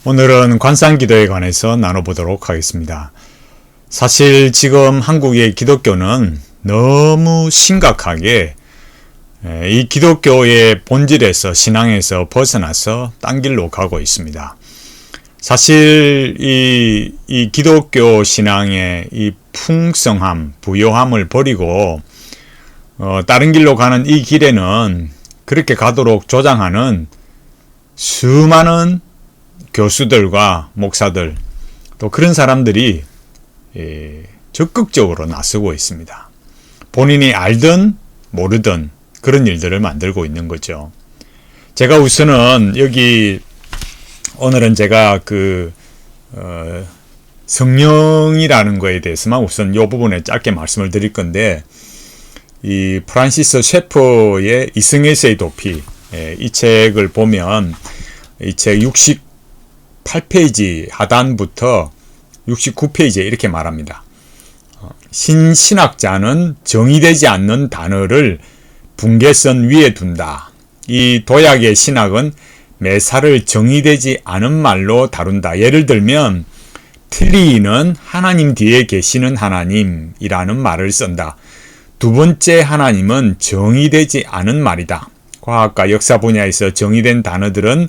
오늘은 관상기도에 관해서 나눠보도록 하겠습니다. 사실 지금 한국의 기독교는 너무 심각하게 이 기독교의 본질에서 신앙에서 벗어나서 딴 길로 가고 있습니다. 사실 이 기독교 신앙의 이 풍성함, 부요함을 버리고 다른 길로 가는 이 길에는 그렇게 가도록 조장하는 수많은 교수들과 목사들, 또 그런 사람들이 적극적으로 나서고 있습니다. 본인이 알든 모르든 그런 일들을 만들고 있는 거죠. 제가 우선은 여기 오늘은 제가 성령이라는 거에 대해서만 우선 이 부분에 짧게 말씀을 드릴 건데, 이 프란시스 셰퍼의 이승에세이 도피, 이 책을 보면 이 책 68페이지 하단부터 69페이지에 이렇게 말합니다. 신학자는 정의되지 않는 단어를 붕괴선 위에 둔다. 이 도약의 신학은 매사를 정의되지 않은 말로 다룬다. 예를 들면 틀리는 하나님 뒤에 계시는 하나님이라는 말을 쓴다. 두 번째 하나님은 정의되지 않은 말이다. 과학과 역사 분야에서 정의된 단어들은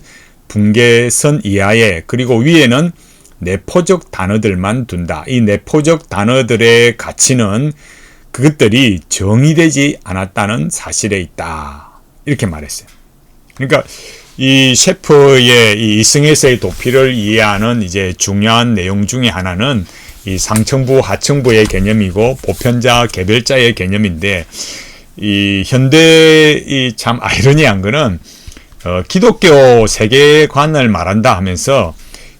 붕괴선 이하에, 그리고 위에는 내포적 단어들만 둔다. 이 내포적 단어들의 가치는 그것들이 정의되지 않았다는 사실에 있다. 이렇게 말했어요. 그러니까 이 셰퍼의 이 이승에서의 도피를 이해하는 이제 중요한 내용 중에 하나는 이 상층부, 하층부의 개념이고 보편자, 개별자의 개념인데, 이 현대 참 아이러니한 거는 기독교 세계관을 말한다 하면서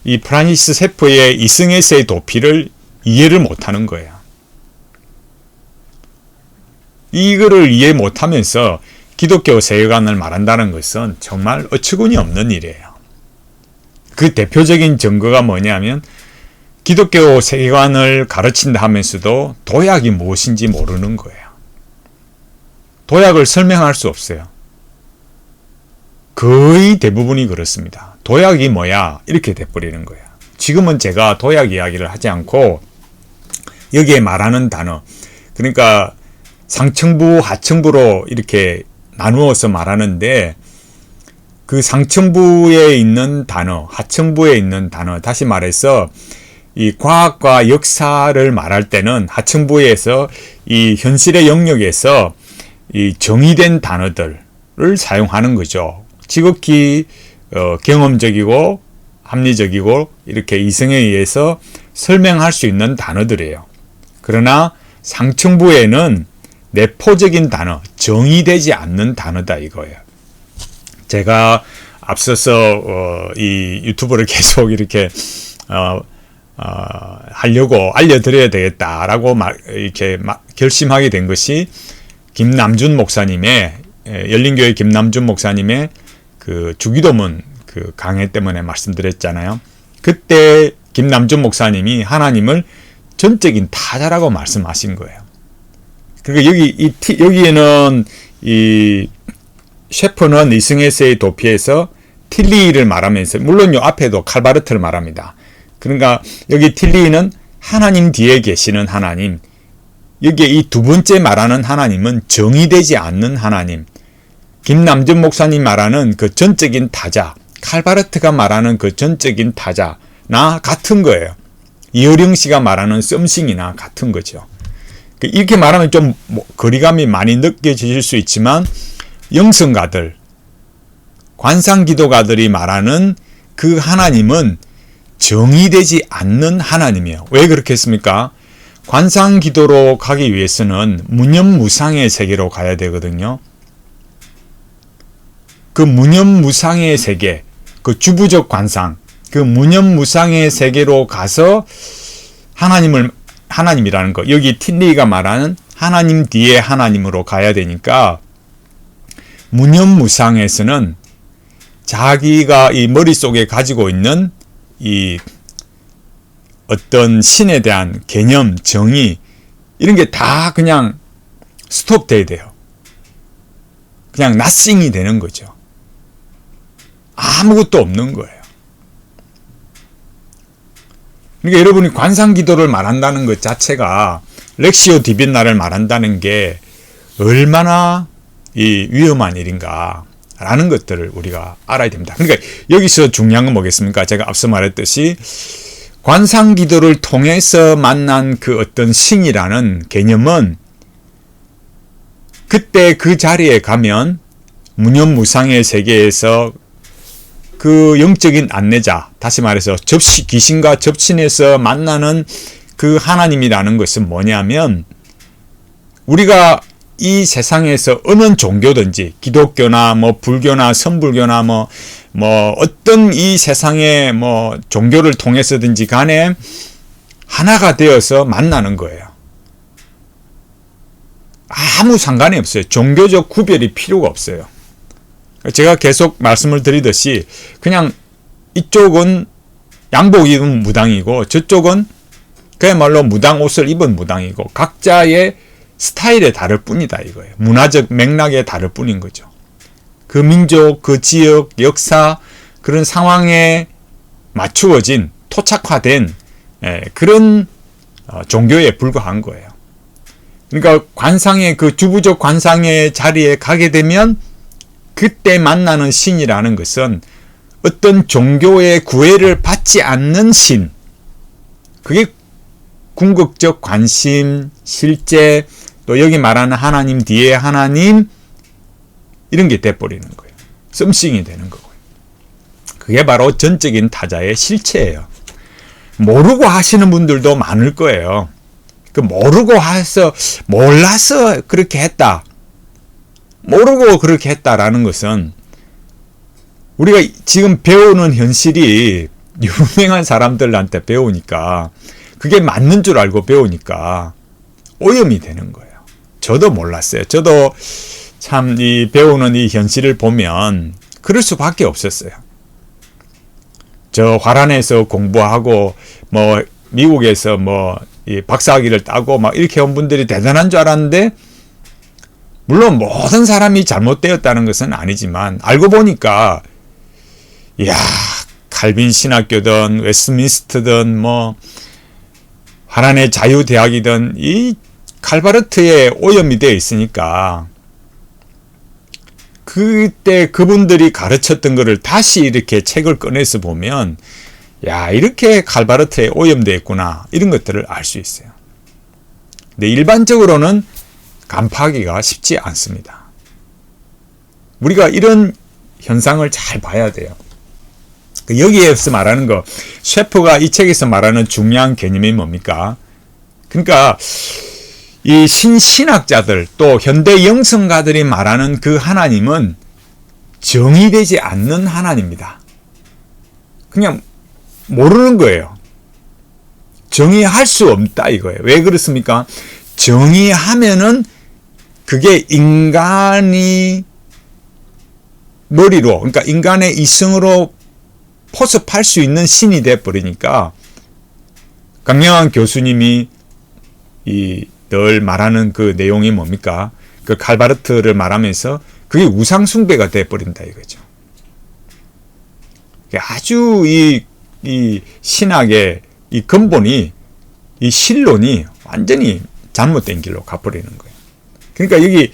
이 프란시스 셰퍼의 이승에서의 도피를 이해를 못하는 거예요. 이거를 이해 못하면서 기독교 세계관을 말한다는 것은 정말 어처구니 없는 일이에요. 그 대표적인 증거가 뭐냐면 기독교 세계관을 가르친다 하면서도 도약이 무엇인지 모르는 거예요. 도약을 설명할 수 없어요. 거의 대부분이 그렇습니다. 도약이 뭐야? 이렇게 돼버리는 거예요. 지금은 제가 도약 이야기를 하지 않고 여기에 말하는 단어, 그러니까 상층부, 하층부로 이렇게 나누어서 말하는데, 그 상층부에 있는 단어, 하층부에 있는 단어, 다시 말해서 이 과학과 역사를 말할 때는 하층부에서 이 현실의 영역에서 이 정의된 단어들을 사용하는 거죠. 지극히 경험적이고 합리적이고 이렇게 이성에 의해서 설명할 수 있는 단어들이에요. 그러나 상층부에는 내포적인 단어, 정의되지 않는 단어다 이거예요. 제가 앞서서 이 유튜브를 계속 이렇게 하려고 알려드려야 되겠다라고 이렇게 결심하게 된 것이 김남준 목사님의, 열린교회 김남준 목사님의 그 주기도문 그 강해 때문에 말씀드렸잖아요. 그때 김남준 목사님이 하나님을 전적인 타자라고 말씀하신 거예요. 그러니까 여기에는 이 셰퍼는 이승에서의 도피에서 틸리를 말하면서, 물론 요 앞에도 칼바르트를 말합니다. 그러니까 여기 틸리는 하나님 뒤에 계시는 하나님, 여기에 이 두 번째 말하는 하나님은 정의되지 않는 하나님, 김남준 목사님 말하는 그 전적인 타자, 칼바르트가 말하는 그 전적인 타자나 같은 거예요. 이어령 씨가 말하는 썸씽이나 같은 거죠. 이렇게 말하면 좀 거리감이 많이 느껴질 수 있지만, 영성가들, 관상기도가들이 말하는 그 하나님은 정의되지 않는 하나님이에요. 왜 그렇게 했습니까? 관상기도로 가기 위해서는 무념무상의 세계로 가야 되거든요. 그 무념무상의 세계, 그 주부적 관상, 그 무념무상의 세계로 가서 하나님이라는 거, 여기 틸리가 말하는 하나님 뒤에 하나님으로 가야 되니까, 무념무상에서는 자기가 이 머릿속에 가지고 있는 이 어떤 신에 대한 개념, 정의, 이런 게 다 그냥 스톱돼야 돼요. 그냥 nothing이 되는 거죠. 아무것도 없는 거예요. 그러니까 여러분이 관상기도를 말한다는 것 자체가 렉시오 디비나를 말한다는 게 얼마나 이 위험한 일인가라는 것들을 우리가 알아야 됩니다. 그러니까 여기서 중요한 건 뭐겠습니까? 제가 앞서 말했듯이 관상기도를 통해서 만난 그 어떤 신이라는 개념은 그때 그 자리에 가면 무념무상의 세계에서 그 영적인 안내자, 다시 말해서 귀신과 접신해서 만나는 그 하나님이라는 것은 뭐냐면, 우리가 이 세상에서 어느 종교든지 기독교나 뭐 불교나 선불교나 뭐 어떤 이 세상의 뭐 종교를 통해서든지 간에 하나가 되어서 만나는 거예요. 아무 상관이 없어요. 종교적 구별이 필요가 없어요. 제가 계속 말씀을 드리듯이 그냥 이쪽은 양복 입은 무당이고 저쪽은 그야말로 무당 옷을 입은 무당이고 각자의 스타일에 다를 뿐이다 이거예요. 문화적 맥락에 다를 뿐인 거죠. 그 민족, 그 지역, 역사, 그런 상황에 맞추어진 토착화된 그런 종교에 불과한 거예요. 그러니까 관상의 그 주부적 관상의 자리에 가게 되면 그때 만나는 신이라는 것은 어떤 종교의 구애를 받지 않는 신, 그게 궁극적 관심, 실제, 또 여기 말하는 하나님 뒤에 하나님, 이런 게 돼버리는 거예요. 썸씽이 되는 거고요. 그게 바로 전적인 타자의 실체예요. 모르고 하시는 분들도 많을 거예요. 그 모르고 해서 몰라서 그렇게 했다. 모르고 그렇게 했다라는 것은 우리가 지금 배우는 현실이 유명한 사람들한테 배우니까 그게 맞는 줄 알고 배우니까 오염이 되는 거예요. 저도 몰랐어요. 저도 참 이 배우는 이 현실을 보면 그럴 수밖에 없었어요. 저 화란에서 공부하고 뭐 미국에서 뭐 이 박사학위를 따고 막 이렇게 온 분들이 대단한 줄 알았는데, 물론 모든 사람이 잘못되었다는 것은 아니지만 알고 보니까 이야, 칼빈 신학교든 웨스트민스터든 뭐 화란의 자유대학이든 이 칼바르트에 오염이 되어 있으니까 그때 그분들이 가르쳤던 것을 다시 이렇게 책을 꺼내서 보면 야, 이렇게 칼바르트에 오염되어 있구나, 이런 것들을 알 수 있어요. 근데 일반적으로는 간파하기가 쉽지 않습니다. 우리가 이런 현상을 잘 봐야 돼요. 여기에서 말하는 거, 셰프가 이 책에서 말하는 중요한 개념이 뭡니까? 그러니까 이 신학자들 또 현대 영성가들이 말하는 그 하나님은 정의되지 않는 하나님입니다. 그냥 모르는 거예요. 정의할 수 없다 이거예요. 왜 그렇습니까? 정의하면은 그게 인간이 머리로, 그러니까 인간의 이성으로 포섭할 수 있는 신이 돼버리니까, 강영환 교수님이 늘 말하는 그 내용이 뭡니까? 그 칼바르트를 말하면서 그게 우상숭배가 돼버린다 이거죠. 아주 이 신학의 이 근본이, 이 실론이 완전히 잘못된 길로 가버리는 거예요. 그러니까 여기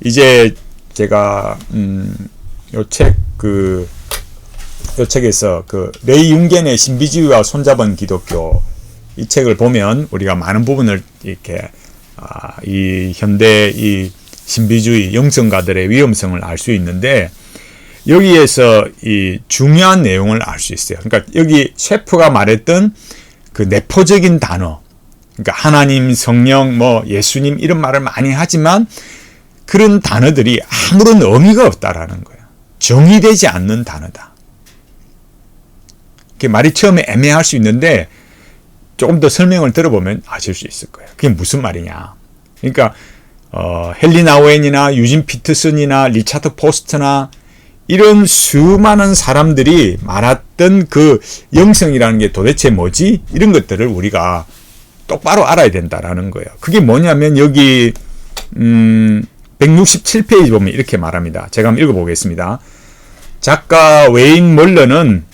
이제 제가 요 책에서 그 레이 융겐의 신비주의와 손잡은 기독교, 이 책을 보면 우리가 많은 부분을 이렇게 이 현대 이 신비주의 영성가들의 위험성을 알 수 있는데, 여기에서 이 중요한 내용을 알 수 있어요. 그러니까 여기 셰프가 말했던 그 내포적인 단어, 그러니까 하나님, 성령, 뭐 예수님 이런 말을 많이 하지만 그런 단어들이 아무런 의미가 없다라는 거예요. 정의되지 않는 단어다. 그 말이 처음에 애매할 수 있는데 조금 더 설명을 들어보면 아실 수 있을 거예요. 그게 무슨 말이냐. 그러니까 헨리 나우엔이나 유진 피터슨이나 리차드 포스트나 이런 수많은 사람들이 말했던 그 영성이라는 게 도대체 뭐지? 이런 것들을 우리가 똑바로 알아야 된다라는 거예요. 그게 뭐냐면 여기 167페이지 보면 이렇게 말합니다. 제가 한번 읽어보겠습니다. 작가 웨인 멀러는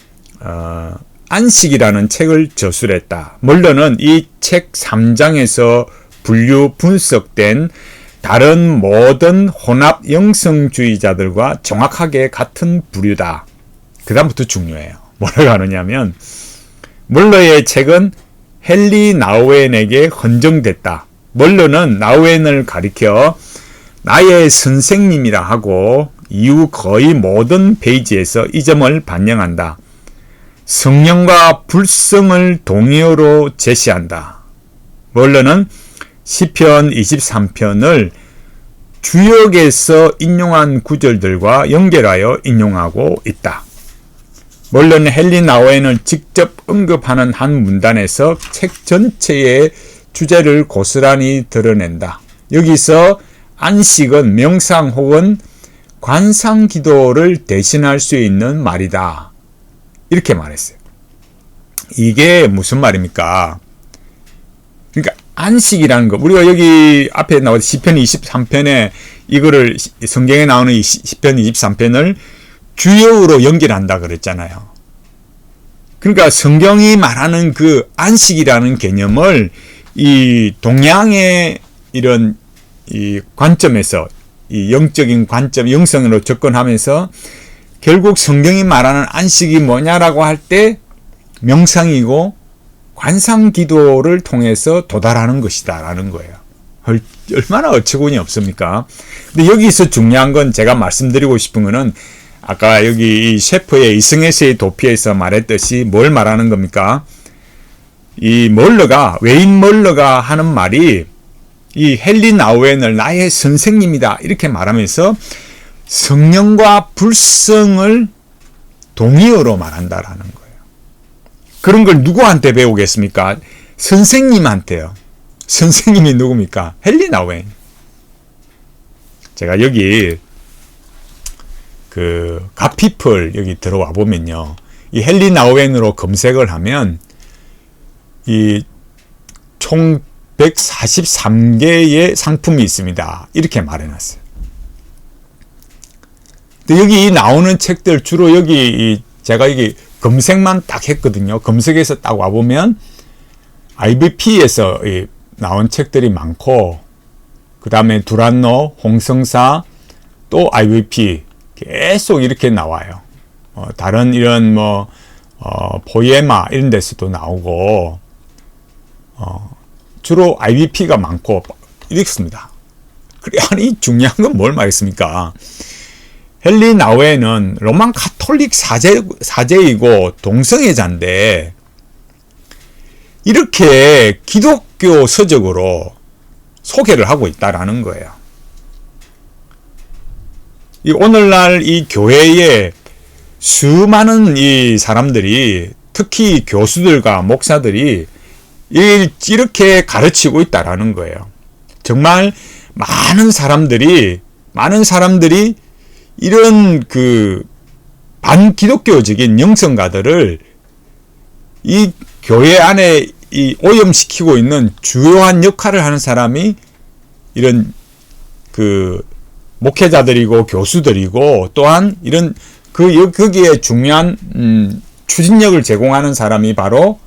안식이라는 책을 저술했다. 멀러는 이 책 3장에서 분류 분석된 다른 모든 혼합 영성주의자들과 정확하게 같은 부류다. 그 다음부터 중요해요. 뭐라고 하느냐면 멀러의 책은 헨리 나우엔에게 헌정됐다. 멀러는 나우엔을 가리켜 나의 선생님이라 하고 이후 거의 모든 페이지에서 이 점을 반영한다. 성령과 불성을 동의어로 제시한다. 멀러는 시편 23편을 주역에서 인용한 구절들과 연결하여 인용하고 있다. 멀러는 헨리 나우엔을 직접 언급하는 한 문단에서 책 전체의 주제를 고스란히 드러낸다. 여기서 안식은 명상 혹은 관상 기도를 대신할 수 있는 말이다. 이렇게 말했어요. 이게 무슨 말입니까? 그러니까 안식이라는 거, 우리가 여기 앞에 나온 시편 23편에 이거를 성경에 나오는 이 시편 23편을 주역으로 연결한다 그랬잖아요. 그러니까 성경이 말하는 그 안식이라는 개념을 이 동양의 이런 이 관점에서 이 영적인 관점, 영성으로 접근하면서 결국 성경이 말하는 안식이 뭐냐라고 할 때 명상이고 관상 기도를 통해서 도달하는 것이다 라는 거예요. 얼마나 어처구니 없습니까? 근데 여기서 중요한 건 제가 말씀드리고 싶은 거는 아까 여기 이 셰퍼의 이승에서의 도피에서 말했듯이 뭘 말하는 겁니까? 이 멀러가, 웨인 멀러가 하는 말이 이 헨리 나우엔을 나의 선생님이다 이렇게 말하면서 성령과 불성을 동의어로 말한다라는 거예요. 그런 걸 누구한테 배우겠습니까? 선생님한테요. 선생님이 누굽니까? 헨리 나우엔. 제가 여기 그 갓피플 여기 들어와 보면요, 이 헨리 나우엔으로 검색을 하면 이 총 143개의 상품이 있습니다. 이렇게 말해놨어요. 근데 여기 나오는 책들 주로 여기 제가 여기 검색만 딱 했거든요. 검색해서 딱 와보면 IBP에서 나온 책들이 많고, 그 다음에 두란노, 홍성사, 또 IBP 계속 이렇게 나와요. 다른 이런 포에마 이런 데서도 나오고, 주로 IBP가 많고 이렇습니다. 그래, 아니 중요한 건 뭘 말했습니까? 헨리 나우엔은 로만 가톨릭 사제이고 동성애자인데 이렇게 기독교 서적으로 소개를 하고 있다라는 거예요. 이 오늘날 이 교회에 수많은 이 사람들이, 특히 교수들과 목사들이 이렇게 가르치고 있다라는 거예요. 정말 많은 사람들이 이런 그 반기독교적인 영성가들을 이 교회 안에 이 오염시키고 있는 주요한 역할을 하는 사람이 이런 그 목회자들이고 교수들이고, 또한 이런 거기에 중요한 추진력을 제공하는 사람이 바로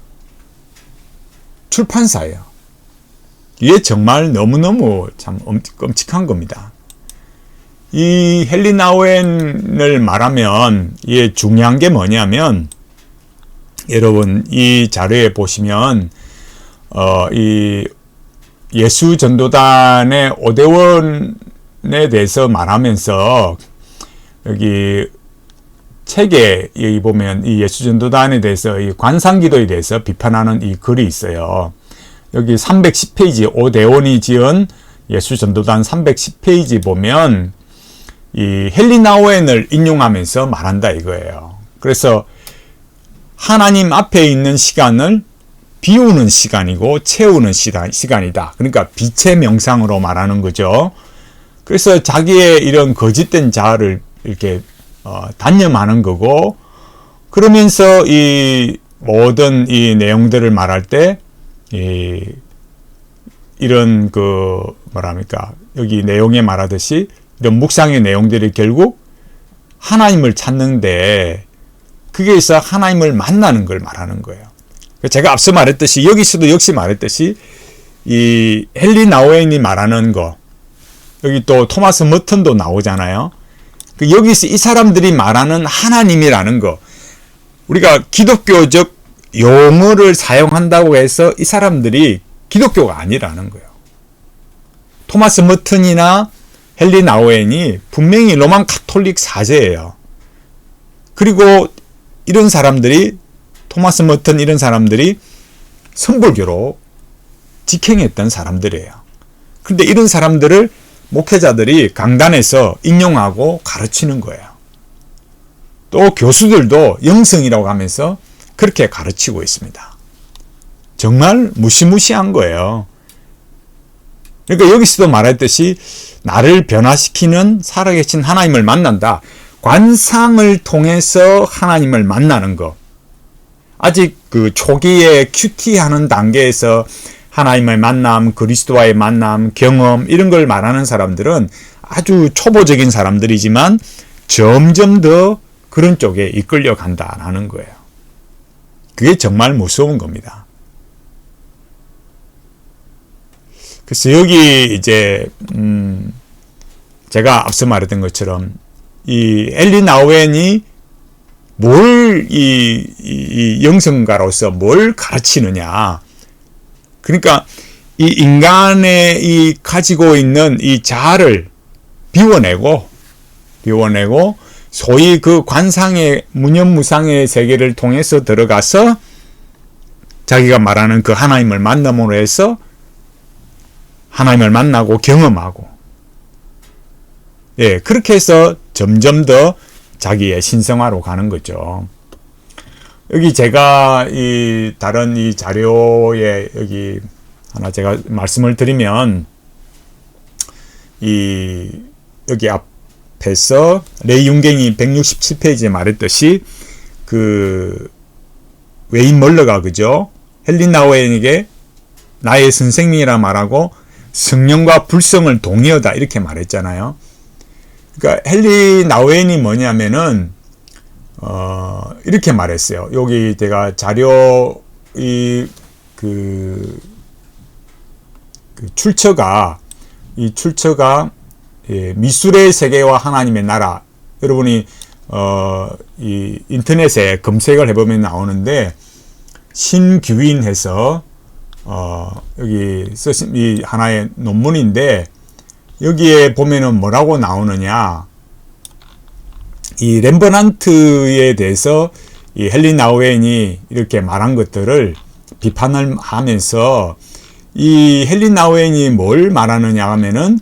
출판사예요. 이게 정말 너무너무 참 끔찍한 겁니다. 이 헨리 나우엔을 말하면 이게 중요한 게 뭐냐면, 여러분 이 자료에 보시면 이 예수전도단의 오대원에 대해서 말하면서 여기 책에 여기 보면 이 예수전도단에 대해서 이 관상기도에 대해서 비판하는 이 글이 있어요. 여기 310페이지 오대원이 지은 예수전도단 310페이지 보면 이 헨리 나우엔을 인용하면서 말한다 이거예요. 그래서 하나님 앞에 있는 시간을 비우는 시간이고 채우는 시간이다. 그러니까 빛의 명상으로 말하는 거죠. 그래서 자기의 이런 거짓된 자아를 이렇게 단념하는 거고, 그러면서 이 모든 이 내용들을 말할 때 이런 그 뭐랍니까, 여기 내용에 말하듯이 이런 묵상의 내용들이 결국 하나님을 찾는데 거기에서 하나님을 만나는 걸 말하는 거예요. 제가 앞서 말했듯이 여기서도 역시 말했듯이 이 헨리 나우엔이 말하는 거, 여기 또 토마스 머튼도 나오잖아요. 여기서 이 사람들이 말하는 하나님이라는 거, 우리가 기독교적 용어를 사용한다고 해서 이 사람들이 기독교가 아니라는 거예요. 토마스 머튼이나 헨리 나우엔이 분명히 로만 카톨릭 사제예요. 그리고 이런 사람들이, 토마스 머튼 이런 사람들이 선불교로 직행했던 사람들이에요. 그런데 이런 사람들을 목회자들이 강단에서 인용하고 가르치는 거예요. 또 교수들도 영성이라고 하면서 그렇게 가르치고 있습니다. 정말 무시무시한 거예요. 그러니까 여기서도 말했듯이 나를 변화시키는 살아계신 하나님을 만난다. 관상을 통해서 하나님을 만나는 거. 아직 그 초기에 큐티하는 단계에서 하나님의 만남, 그리스도와의 만남, 경험 이런 걸 말하는 사람들은 아주 초보적인 사람들이지만 점점 더 그런 쪽에 이끌려 간다라는 거예요. 그게 정말 무서운 겁니다. 그래서 여기 이제 제가 앞서 말했던 것처럼 이 헨리 나우엔이 뭘 이 영성가로서 뭘 가르치느냐. 그러니까 이 인간의 이 가지고 있는 이 자아를 비워내고 소위 그 관상의 무념무상의 세계를 통해서 들어가서 자기가 말하는 그 하나님을 만남으로 해서 하나님을 만나고 경험하고, 예, 그렇게 해서 점점 더 자기의 신성화로 가는 거죠. 여기 제가 이 다른 이 자료에 여기 하나 제가 말씀을 드리면, 이 여기 앞에서 레이 윤갱이 167페이지에 말했듯이 그 웨인 멀러가 그죠? 헨리 나우엔에게 나의 선생님이라 말하고 성령과 불성을 동의하다 이렇게 말했잖아요. 그러니까 헨리 나우엔이 뭐냐면은 이렇게 말했어요. 여기 제가 자료 그 출처가 예, 미술의 세계와 하나님의 나라. 여러분이 이 인터넷에 검색을 해보면 나오는데 신규인해서 여기 쓰신 이 하나의 논문인데 여기에 보면은 뭐라고 나오느냐. 이 렘브란트에 대해서 이 헨리 나우엔이 이렇게 말한 것들을 비판을 하면서 이 헨리 나우엔이 뭘 말하느냐 하면은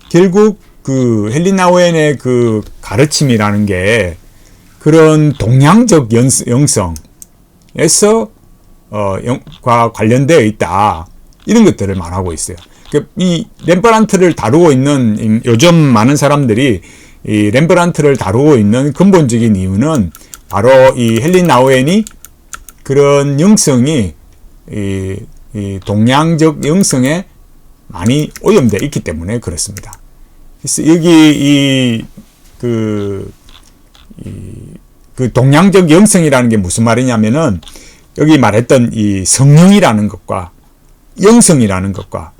결국 그 헨리 나우엔의 그 가르침이라는 게 그런 동양적 영성에서 과 관련되어 있다. 이런 것들을 말하고 있어요. 이 렘브란트를 다루고 있는 요즘 많은 사람들이 이 렘브란트를 다루고 있는 근본적인 이유는 바로 이 헨리 나우엔이 그런 영성이 이 동양적 영성에 많이 오염되어 있기 때문에 그렇습니다. 그래서 여기 그 동양적 영성이라는 게 무슨 말이냐면은 여기 말했던 이 성령이라는 것과 영성이라는 것과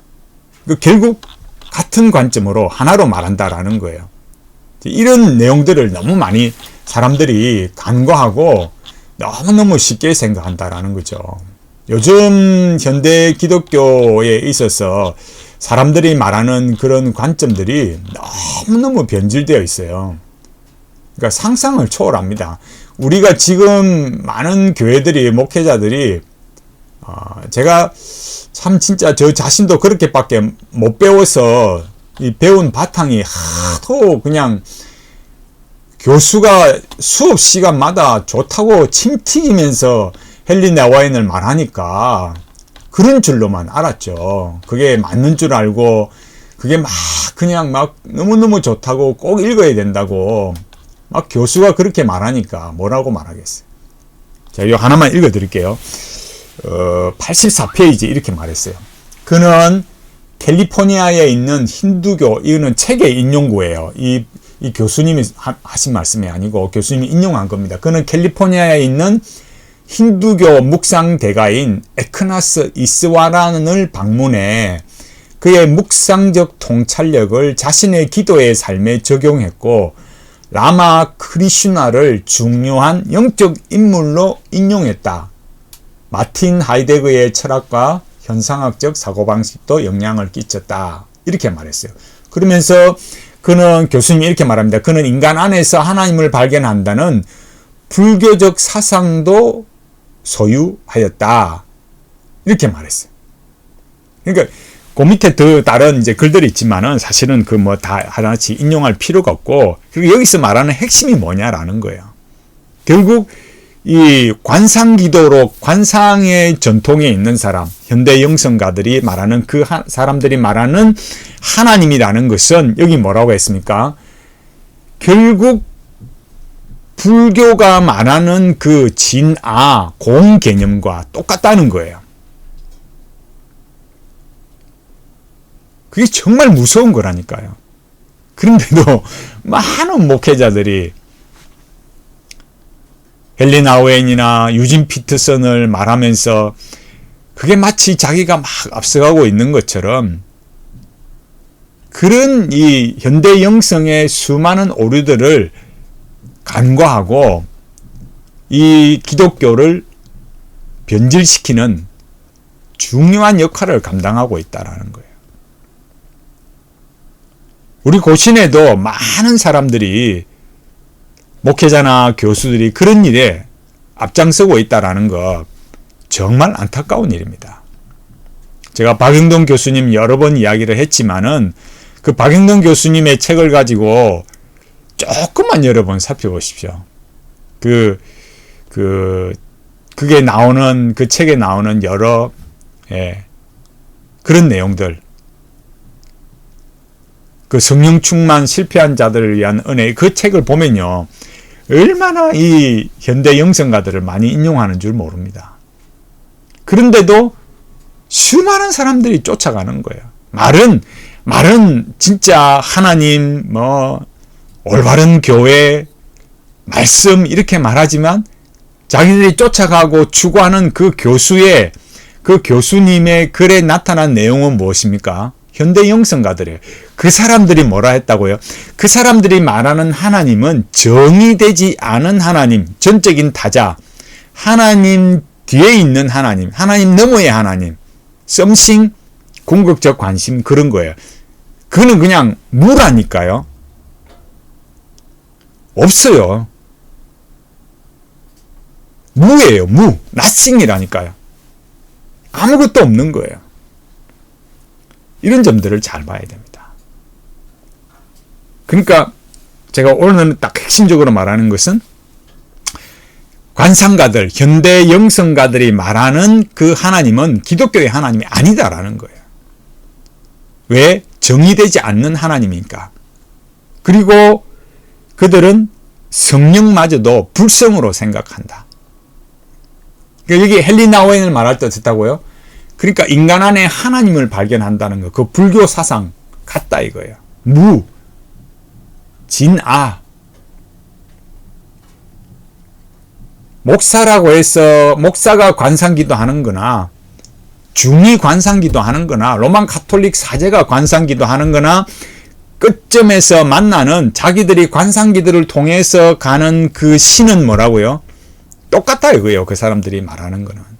결국 같은 관점으로 하나로 말한다라는 거예요. 이런 내용들을 너무 많이 사람들이 간과하고 너무너무 쉽게 생각한다라는 거죠. 요즘 현대 기독교에 있어서 사람들이 말하는 그런 관점들이 너무너무 변질되어 있어요. 그러니까 상상을 초월합니다. 우리가 지금 많은 교회들이, 목회자들이 제가 참 진짜 저 자신도 그렇게밖에 못 배워서 이 배운 바탕이 하도 그냥 교수가 수업 시간마다 좋다고 침 튀기면서 헨리 나우엔을 말하니까 그런 줄로만 알았죠. 그게 맞는 줄 알고 그게 막 그냥 막 너무너무 좋다고 꼭 읽어야 된다고 막 교수가 그렇게 말하니까 뭐라고 말하겠어요. 자, 이거 하나만 읽어 드릴게요. 84페이지 이렇게 말했어요. 그는 캘리포니아에 있는 힌두교, 이거는 책의 인용구예요. 이 이 교수님이 하신 말씀이 아니고 교수님이 인용한 겁니다. 그는 캘리포니아에 있는 힌두교 묵상 대가인 에크나스 이스와란을 방문해 그의 묵상적 통찰력을 자신의 기도의 삶에 적용했고 라마 크리슈나를 중요한 영적 인물로 인용했다. 마틴 하이데거의 철학과 현상학적 사고방식도 영향을 끼쳤다. 이렇게 말했어요. 그러면서 그는 교수님이 이렇게 말합니다. 그는 인간 안에서 하나님을 발견한다는 불교적 사상도 소유하였다. 이렇게 말했어요. 그러니까 그 밑에 더 다른 이제 글들이 있지만은 사실은 그 뭐 다 하나씩 인용할 필요가 없고, 그리고 여기서 말하는 핵심이 뭐냐라는 거예요. 결국 이 관상기도로 관상의 전통에 있는 사람, 현대 영성가들이 말하는 그 사람들이 말하는 하나님이라는 것은 여기 뭐라고 했습니까? 결국 불교가 말하는 그 진아, 공 개념과 똑같다는 거예요. 그게 정말 무서운 거라니까요. 그런데도 많은 목회자들이 헨리 나우엔이나 유진 피터슨을 말하면서 그게 마치 자기가 막 앞서가고 있는 것처럼 그런 이 현대 영성의 수많은 오류들을 간과하고 이 기독교를 변질시키는 중요한 역할을 감당하고 있다는 거예요. 우리 고신에도 많은 사람들이 목회자나 교수들이 그런 일에 앞장서고 있다는 것 정말 안타까운 일입니다. 제가 박영동 교수님 여러 번 이야기를 했지만은 그 박영동 교수님의 책을 가지고 조금만 여러 번 살펴보십시오. 그게 나오는 그 책에 나오는 여러 그런 내용들, 그 성령 충만 실패한 자들을 위한 은혜, 그 책을 보면요 얼마나 이 현대 영성가들을 많이 인용하는 줄 모릅니다. 그런데도 수많은 사람들이 쫓아가는 거예요. 말은 진짜 하나님, 올바른 교회, 말씀 이렇게 말하지만 자기들이 쫓아가고 추구하는 그 교수님의 글에 나타난 내용은 무엇입니까? 현대 영성가들이에요. 그 사람들이 뭐라 했다고요? 그 사람들이 말하는 하나님은 정의되지 않은 하나님, 전적인 타자, 하나님 뒤에 있는 하나님, 하나님 너머의 하나님, 썸씽, 궁극적 관심, 그런 거예요. 그거는 그냥 무라니까요. 없어요. 무예요, 무. nothing이라니까요. 아무것도 없는 거예요. 이런 점들을 잘 봐야 됩니다. 그러니까 제가 오늘 딱 핵심적으로 말하는 것은 관상가들, 현대 영성가들이 말하는 그 하나님은 기독교의 하나님이 아니다라는 거예요. 왜? 정의되지 않는 하나님이니까. 그리고 그들은 성령마저도 불성으로 생각한다. 그러니까 여기 헨리 나우엔을 말할 때 어떻다고요? 그러니까 인간 안에 하나님을 발견한다는 거, 그 불교 사상 같다 이거예요. 무, 진아. 목사라고 해서 목사가 관상기도 하는 거나 중이 관상기도 하는 거나 로만 가톨릭 사제가 관상기도 하는 거나 끝점에서 만나는 자기들이 관상기들을 통해서 가는 그 신은 뭐라고요? 똑같다 이거예요. 그 사람들이 말하는 거는.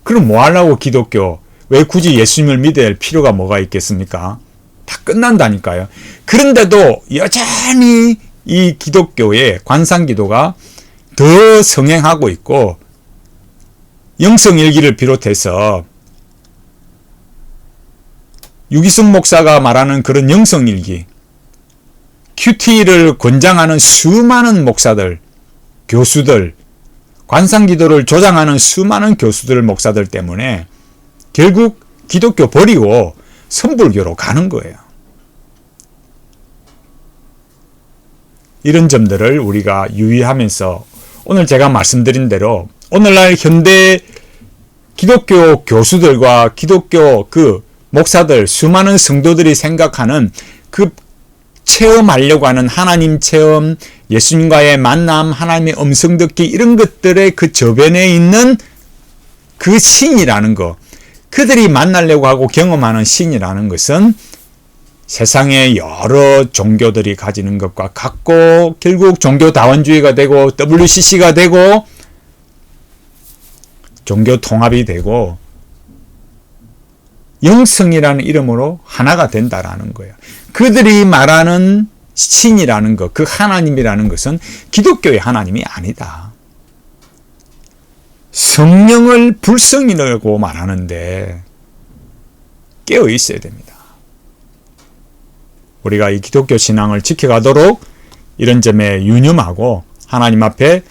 그럼 뭐 하려고 기독교? 왜 굳이 예수님을 믿어야 할 필요가 뭐가 있겠습니까? 다 끝난다니까요. 그런데도 여전히 이 기독교의 관상기도가 더 성행하고 있고 영성일기를 비롯해서 유기승 목사가 말하는 그런 영성일기, 큐티를 권장하는 수많은 목사들, 교수들, 관상기도를 조장하는 수많은 교수들, 목사들 때문에 결국 기독교 버리고 선불교로 가는 거예요. 이런 점들을 우리가 유의하면서 오늘 제가 말씀드린 대로 오늘날 현대 기독교 교수들과 기독교 그 목사들, 수많은 성도들이 생각하는 그 체험하려고 하는 하나님 체험, 예수님과의 만남, 하나님의 음성 듣기 이런 것들의 그 저변에 있는 그 신이라는 것, 그들이 만나려고 하고 경험하는 신이라는 것은 세상의 여러 종교들이 가지는 것과 같고 결국 종교다원주의가 되고 WCC가 되고 종교 통합이 되고 영성이라는 이름으로 하나가 된다라는 거예요. 그들이 말하는 신이라는 것, 그 하나님이라는 것은 기독교의 하나님이 아니다. 성령을 불성이라고 말하는데 깨어 있어야 됩니다. 우리가 이 기독교 신앙을 지켜가도록 이런 점에 유념하고 하나님 앞에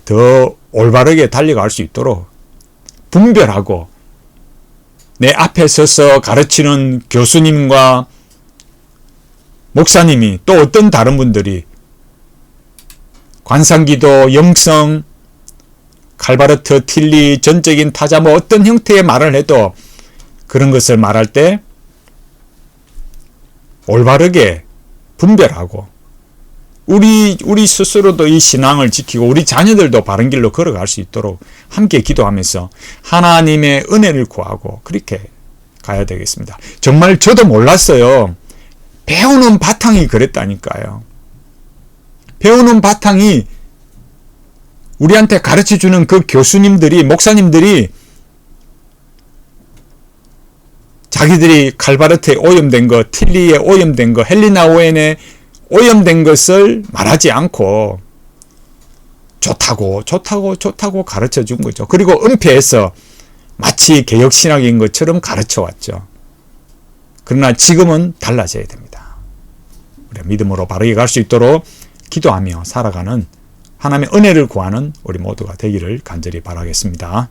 더 올바르게 달려갈 수 있도록 분별하고 내 앞에 서서 가르치는 교수님과 목사님이 또 어떤 다른 분들이 관상기도, 영성, 칼바르트, 틸리, 전적인 타자 뭐 어떤 형태의 말을 해도 그런 것을 말할 때 올바르게 분별하고 우리 스스로도 이 신앙을 지키고 우리 자녀들도 바른 길로 걸어갈 수 있도록 함께 기도하면서 하나님의 은혜를 구하고 그렇게 가야 되겠습니다. 정말 저도 몰랐어요. 배우는 바탕이 그랬다니까요. 배우는 바탕이 우리한테 가르쳐주는 그 교수님들이, 목사님들이 자기들이 칼바르트에 오염된 것, 틸리에 오염된 것, 헬리나 오웬에 오염된 것을 말하지 않고 좋다고 가르쳐 준 거죠. 그리고 은폐해서 마치 개혁신학인 것처럼 가르쳐 왔죠. 그러나 지금은 달라져야 됩니다. 우리 믿음으로 바르게 갈 수 있도록 기도하며 살아가는 하나님의 은혜를 구하는 우리 모두가 되기를 간절히 바라겠습니다.